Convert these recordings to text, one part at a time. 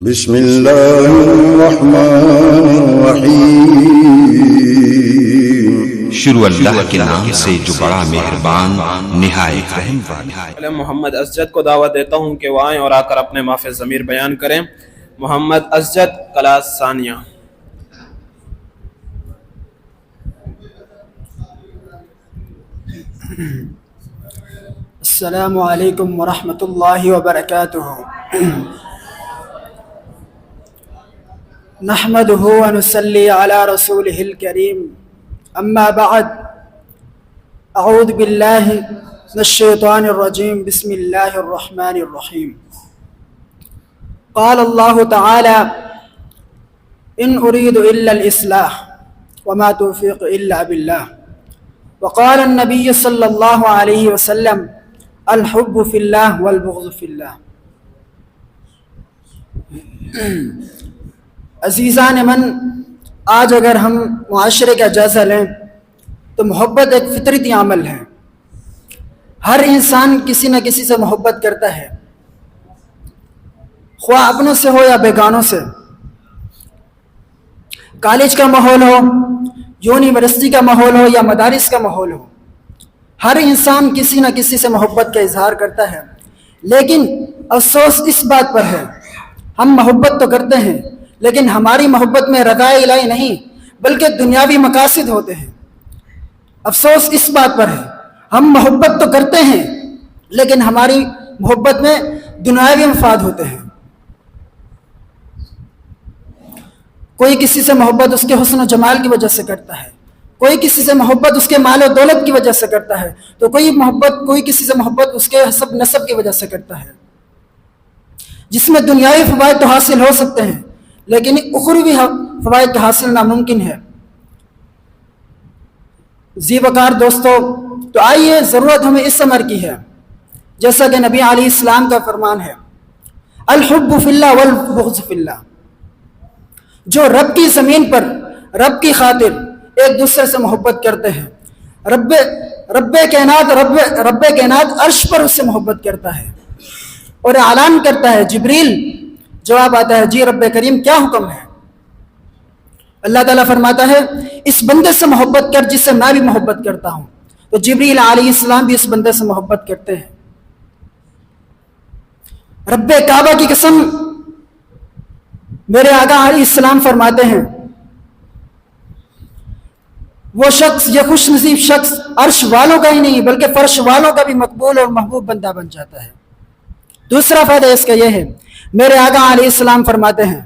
بسم اللہ الرحمن الرحیم۔ شروع اللہ کے نام سے جو بڑا مہربان نہایت رحم والا۔ محمد اسجد کو دعوت دیتا ہوں کہ وہ آئیں اور آ کر اپنے مافِ ضمیر بیان کریں۔ محمد اسجد، کلاس ثانیہ۔ السلام علیکم ورحمۃ اللہ وبرکاتہ۔ نحمده ونصلي على رسوله الكريم، اما بعد، اعوذ باللہ من الشیطان الرجیم، بسم اللہ الرحمن الرحیم۔ قال اللہ تعالی: ان اريد الا الاصلاح وما توفیق الا باللہ۔ وقال النبی صلی اللہ علیہ وسلم: الحب فی اللہ والبغض فی اللہ۔ عزیزان من، آج اگر ہم معاشرے کا جائزہ لیں تو محبت ایک فطرتی عمل ہے۔ ہر انسان کسی نہ کسی سے محبت کرتا ہے، خواہ اپنوں سے ہو یا بیگانوں سے۔ کالج کا ماحول ہو، یونیورسٹی کا ماحول ہو یا مدارس کا ماحول ہو، ہر انسان کسی نہ کسی سے محبت کا اظہار کرتا ہے۔ لیکن افسوس اس بات پر ہے، ہم محبت تو کرتے ہیں لیکن ہماری محبت میں رضائے الہی نہیں بلکہ دنیاوی مقاصد ہوتے ہیں۔ افسوس اس بات پر ہے، ہم محبت تو کرتے ہیں لیکن ہماری محبت میں دنیاوی مفاد ہوتے ہیں۔ کوئی کسی سے محبت اس کے حسن و جمال کی وجہ سے کرتا ہے، کوئی کسی سے محبت اس کے مال و دولت کی وجہ سے کرتا ہے، تو کوئی کسی سے محبت اس کے حسب نسب کی وجہ سے کرتا ہے، جس میں دنیاوی فوائد تو حاصل ہو سکتے ہیں لیکن اخروی فوائد کا حاصل ناممکن ہے۔ ذی وقار دوستو، تو آئیے، ضرورت ہمیں اس امر کی ہے، جیسا کہ نبی علیہ السلام کا فرمان ہے: الحب فی اللہ والبغض فی اللہ۔ جو رب کی زمین پر رب کی خاطر ایک دوسرے سے محبت کرتے ہیں، رب کائنات عرش پر اس سے محبت کرتا ہے اور اعلان کرتا ہے، جبریل جواب آتا ہے: جی رب کریم کیا حکم ہے؟ اللہ تعالیٰ فرماتا ہے: اس بندے سے محبت کر جس سے میں بھی محبت کرتا ہوں۔ تو جبریل علیہ السلام بھی اس بندے سے محبت کرتے ہیں۔ رب کعبہ کی قسم، میرے آقا علیہ السلام فرماتے ہیں، وہ شخص، یہ خوش نصیب شخص، عرش والوں کا ہی نہیں بلکہ فرش والوں کا بھی مقبول اور محبوب بندہ بن جاتا ہے۔ دوسرا فائدہ اس کا یہ ہے، میرے آقا علیہ السلام فرماتے ہیں،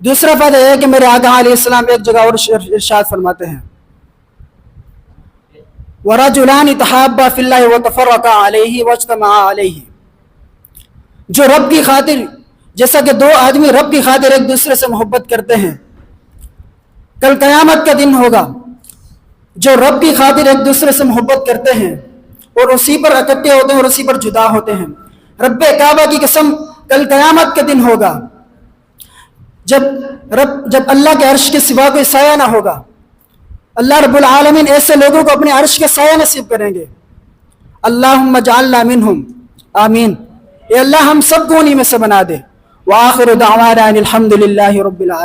دوسرا فائدہ یہ ہے کہ میرے آقا علیہ السلام ایک جگہ اور ارشاد فرماتے ہیں: وَرَجُلَانِ تَحَابَّا فِي اللَّهِ وَتَفَرَّقَا عَلَيْهِ وَاجْتَمَعَا عَلَيْهِ۔ جو رب کی خاطر، جیسا کہ دو آدمی رب کی خاطر ایک دوسرے سے محبت کرتے ہیں، کل قیامت کا دن ہوگا، جو رب کی خاطر ایک دوسرے سے محبت کرتے ہیں اور اسی پر اکٹھے ہوتے ہیں اور اسی پر جدا ہوتے ہیں، رب کعبہ کی قسم کل قیامت کا دن ہوگا جب اللہ کے عرش کے سوا کوئی سایہ نہ ہوگا۔ اللہ رب العالمین ایسے لوگوں کو اپنے عرش کے سایہ نصیب کریں گے۔ اللہم اجعلنا منہم، آمین۔ اے اللہ ہم سب کو انہی میں سے بنا دے۔ وآخر دعوانا ان الحمد للہ رب العالمین۔